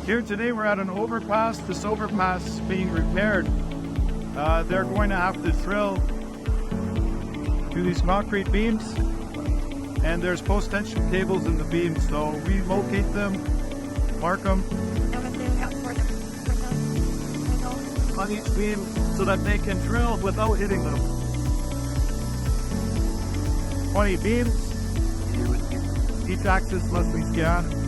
Here today we're at an overpass. This overpass is being repaired. They're going to have to drill to these concrete beams, and there's post tension cables in the beams, so we locate them, mark them on each beam so that they can drill without hitting them. 20 beams, each axis must be scanned.